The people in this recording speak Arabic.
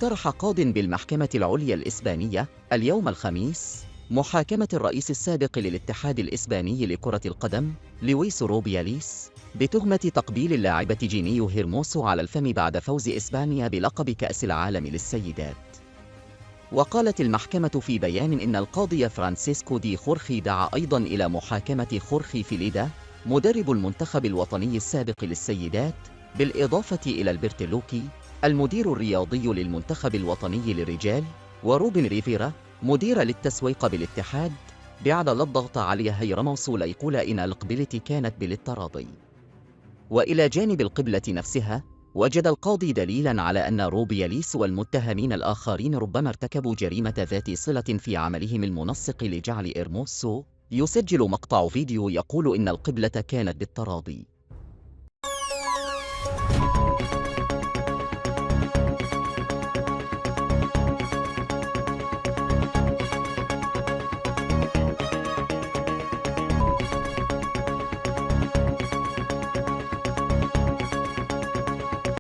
اقترح قاضٍ بالمحكمة العليا الإسبانية اليوم الخميس محاكمة الرئيس السابق للاتحاد الإسباني لكرة القدم لويس روبياليس بتهمة تقبيل اللاعبة جينيو هيرموسو على الفم بعد فوز إسبانيا بلقب كأس العالم للسيدات. وقالت المحكمة في بيان إن القاضي فرانسيسكو دي خورخي دعا أيضاً إلى محاكمة خورخي فيليدا مدرب المنتخب الوطني السابق للسيدات، بالإضافة إلى البرتلوكي المدير الرياضي للمنتخب الوطني للرجال، وروبن ريفيرا مدير للتسويق بالاتحاد، بعدل الضغط على هيرموسو ليقول إن القبلة كانت بالتراضي. وإلى جانب القبلة نفسها، وجد القاضي دليلاً على أن روبياليس والمتهمين الآخرين ربما ارتكبوا جريمة ذات صلة في عملهم المنسق لجعل هيرموسو يسجل مقطع فيديو يقول إن القبلة كانت بالتراضي.